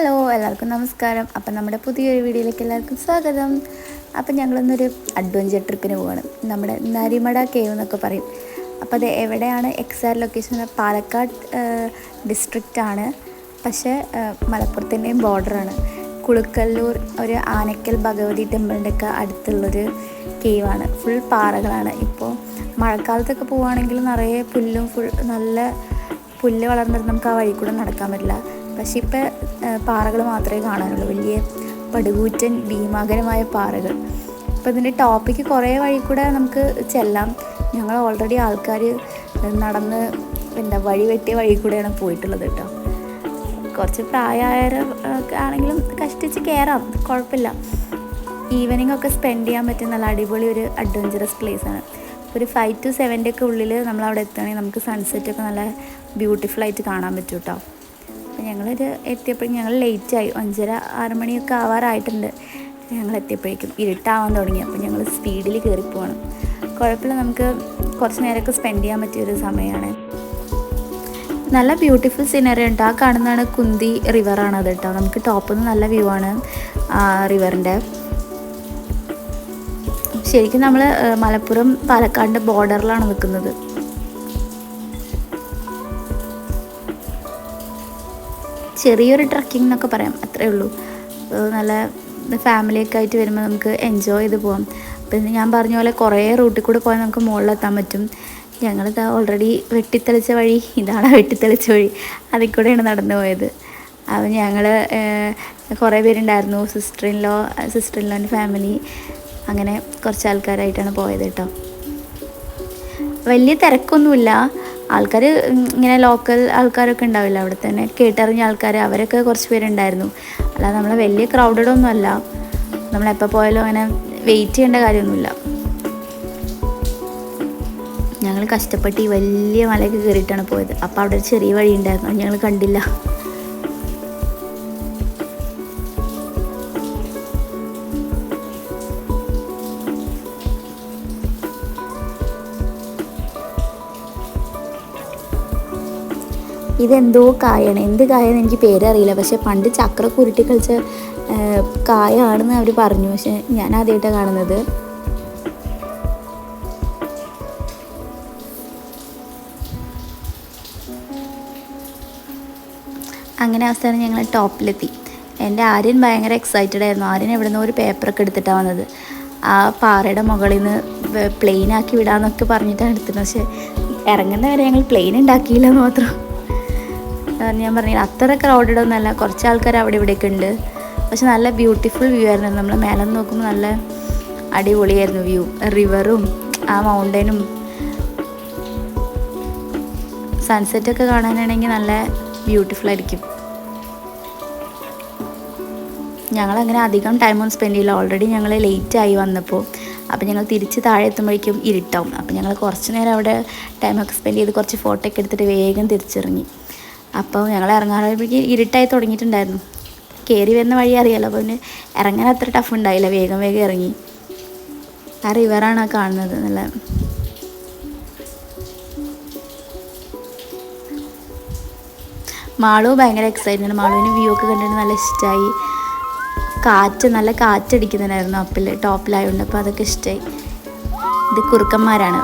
Hello എല്ലാവർക്കും നമസ്കാരം. അപ്പം നമ്മുടെ പുതിയൊരു വീഡിയോയിലേക്ക് എല്ലാവർക്കും സ്വാഗതം. അപ്പം ഞങ്ങളിന്നൊരു അഡ്വഞ്ചർ ട്രിപ്പിന് പോവാണ്. നമ്മുടെ നരിമട കേവ് എന്നൊക്കെ പറയും. അപ്പോൾ അത് എവിടെയാണ് എക്സാക്റ്റ് ലൊക്കേഷൻ? പാലക്കാട് ഡിസ്ട്രിക്റ്റാണ്, പക്ഷേ മലപ്പുറത്തിൻ്റെയും ബോർഡറാണ്. കുളുക്കല്ലൂർ ഒരു ആനക്കൽ ഭഗവതി ടെമ്പിളിൻ്റെ ഒക്കെ അടുത്തുള്ളൊരു കേവാണ്. ഫുൾ പാറകളാണ്. ഇപ്പോൾ മഴക്കാലത്തൊക്കെ പോവുകയാണെങ്കിൽ നിറയെ പുല്ലും നല്ല പുല്ല് വളർന്നിട്ട് നമുക്ക് ആ വഴി കൂടെ നടക്കാൻ പറ്റില്ല. പക്ഷെ ഇപ്പം പാറകൾ മാത്രമേ കാണാനുള്ളൂ, വലിയ പടുകൂറ്റൻ ഭീമാകരമായ പാറകൾ. അപ്പോൾ ഇതിൻ്റെ ടോപ്പിക്ക് കുറേ വഴി കൂടെ നമുക്ക് ചെല്ലാം. ഞങ്ങൾ ഓൾറെഡി ആൾക്കാർ നടന്ന് വഴി വെട്ടിയ വഴി കൂടെയാണ് പോയിട്ടുള്ളത് കേട്ടോ. കുറച്ച് പ്രായമായവർ ആണെങ്കിലും കഷ്ടിച്ച് കയറാം, കുഴപ്പമില്ല. ഈവനിങ് ഒക്കെ സ്പെൻഡ് ചെയ്യാൻ പറ്റുന്ന നല്ല അടിപൊളി ഒരു അഡ്വഞ്ചറസ് പ്ലേസാണ്. ഒരു 5 to 7 ഒക്കെ ഉള്ളിൽ നമ്മളവിടെ എത്തുകയാണെങ്കിൽ നമുക്ക് സൺസെറ്റൊക്കെ നല്ല ബ്യൂട്ടിഫുള്ളായിട്ട് കാണാൻ പറ്റും കേട്ടോ. അപ്പോൾ ഞങ്ങളൊരു എത്തിയപ്പോഴേക്കും ഞങ്ങൾ ലേറ്റായി, 5:30-6 മണിയൊക്കെ ആവാറായിട്ടുണ്ട്. ഞങ്ങൾ എത്തിയപ്പോഴേക്കും ഇരുട്ടാവാൻ തുടങ്ങി. അപ്പോൾ ഞങ്ങൾ സ്പീഡിൽ കയറിപ്പോവാണ്. കുഴപ്പമില്ല, നമുക്ക് കുറച്ച് നേരമൊക്കെ സ്പെൻഡ് ചെയ്യാൻ പറ്റിയൊരു സമയമാണ്. നല്ല ബ്യൂട്ടിഫുൾ സീനറി ഉണ്ട്. ആ കാണുന്നതാണ് കുന്തി റിവറാണ് അത് കേട്ടോ. നമുക്ക് ടോപ്പിൽ നിന്ന് നല്ല വ്യൂ ആണ് റിവറിൻ്റെ. ശരിക്കും നമ്മൾ മലപ്പുറം പാലക്കാടിൻ്റെ ബോർഡറിലാണ് നിൽക്കുന്നത്. ചെറിയൊരു ട്രക്കിംഗ് എന്നൊക്കെ പറയാം, അത്രയേ ഉള്ളൂ. നല്ല ഫാമിലിയൊക്കെ ആയിട്ട് വരുമ്പോൾ നമുക്ക് എൻജോയ് ചെയ്ത് പോകാം. പിന്നെ ഞാൻ പറഞ്ഞ പോലെ കുറേ റൂട്ടിൽ കൂടെ പോയാൽ നമുക്ക് മുകളിലെത്താൻ പറ്റും. ഞങ്ങളിതാ ഓൾറെഡി വെട്ടിത്തെളിച്ച വഴി, ഇതാണ് വെട്ടിത്തെളിച്ച വഴി, അതിൽ കൂടെയാണ് നടന്നു പോയത്. അപ്പോൾ ഞങ്ങൾ കുറേ പേരുണ്ടായിരുന്നു, സിസ്റ്റർ-ഇൻ-ലോൻ്റെ ഫാമിലി, അങ്ങനെ കുറച്ച് ആൾക്കാരായിട്ടാണ് പോയത് കേട്ടോ. വലിയ തിരക്കൊന്നുമില്ല. ആൾക്കാർ ഇങ്ങനെ ലോക്കൽ ആൾക്കാരൊക്കെ ഉണ്ടാവില്ല, അവിടെ തന്നെ കേട്ടറിഞ്ഞ ആൾക്കാർ, അവരൊക്കെ കുറച്ച് പേരുണ്ടായിരുന്നു. അല്ലാതെ നമ്മൾ വലിയ ക്രൗഡഡൊന്നും അല്ല. നമ്മളെപ്പോൾ പോയാലും അങ്ങനെ വെയിറ്റ് ചെയ്യേണ്ട കാര്യമൊന്നുമില്ല. ഞങ്ങൾ കഷ്ടപ്പെട്ട് ഈ വലിയ മലയൊക്കെ കയറിയിട്ടാണ് പോയത്. അപ്പോൾ അവിടെ ഒരു ചെറിയ വഴി ഉണ്ടായിരുന്നു, അത് ഞങ്ങൾ കണ്ടില്ല. ഇതെന്തോ കായാണ്, എന്ത് കായെന്ന് എനിക്ക് പേരറിയില്ല. പക്ഷെ പണ്ട് ചക്രക്ക് ഉരുട്ടി കളിച്ച കായാണെന്ന് അവർ പറഞ്ഞു. പക്ഷെ ഞാൻ ആദ്യമായിട്ടാണ് കാണുന്നത്. അങ്ങനെ അവസാനം ഞങ്ങൾ ടോപ്പിലെത്തി. എൻ്റെ ആര്യൻ ഭയങ്കര എക്സൈറ്റഡ് ആയിരുന്നു. ആര്യൻ എവിടെ നിന്നോ ഒരു പേപ്പറൊക്കെ എടുത്തിട്ടാണ് വന്നത്. ആ പാറയുടെ മുകളിൽ നിന്ന് പ്ലെയിനാക്കി വിടാമെന്നൊക്കെ പറഞ്ഞിട്ടാണ് എടുത്തത്. പക്ഷെ ഇറങ്ങുന്ന വരെ ഞങ്ങൾ പ്ലെയിൻ ഉണ്ടാക്കിയില്ലെന്ന് മാത്രം. ഞാൻ പറഞ്ഞില്ല, അത്ര ക്രൗഡഡ് ഒന്നുമല്ല, കുറച്ച് ആൾക്കാർ അവിടെ ഇവിടെയൊക്കെ ഉണ്ട്. പക്ഷെ നല്ല ബ്യൂട്ടിഫുൾ വ്യൂ ആയിരുന്നു. നമ്മൾ മേലെ നിന്ന് നോക്കുമ്പോൾ നല്ല അടിപൊളിയായിരുന്നു വ്യൂ. റിവറും ആ മൗണ്ടനും സൺസെറ്റൊക്കെ കാണാനാണെങ്കിൽ നല്ല ബ്യൂട്ടിഫുൾ ആയിരിക്കും. ഞങ്ങളങ്ങനെ അധികം ടൈമൊന്നും സ്പെൻഡ് ചെയ്യില്ല. ഓൾറെഡി ഞങ്ങൾ ലേറ്റായി വന്നപ്പോൾ. അപ്പോൾ ഞങ്ങൾ തിരിച്ച് താഴെ എത്തുമ്പോഴേക്കും ഇരുട്ടാവും. അപ്പോൾ ഞങ്ങൾ കുറച്ച് നേരം അവിടെ ടൈമൊക്കെ സ്പെൻഡ് ചെയ്ത് കുറച്ച് ഫോട്ടോ ഒക്കെ എടുത്തിട്ട് വേഗം തിരിച്ചിറങ്ങി. അപ്പോൾ ഞങ്ങൾ ഇറങ്ങാറായപ്പോഴേക്കും ഇരുട്ടായി തുടങ്ങിയിട്ടുണ്ടായിരുന്നു. കയറി വരുന്ന വഴി അറിയാമല്ലോ, അപ്പോൾ പിന്നെ ഇറങ്ങാൻ അത്ര ടഫ് ഉണ്ടായില്ല, വേഗം ഇറങ്ങി. ആ റിവറാണ് ആ കാണുന്നത്. നല്ല മാളു ഭയങ്കര എക്സൈറ്റ്മെൻറ്റ്. മാളുവിന് വ്യൂ ഒക്കെ കണ്ടിട്ട് നല്ല ഇഷ്ടമായി. നല്ല കാറ്റടിക്കുന്നുണ്ടായിരുന്നു ടോപ്പിലായതുകൊണ്ട്, അപ്പോൾ അതൊക്കെ ഇഷ്ടമായി. ഇത് കുറുക്കന്മാരാണ്.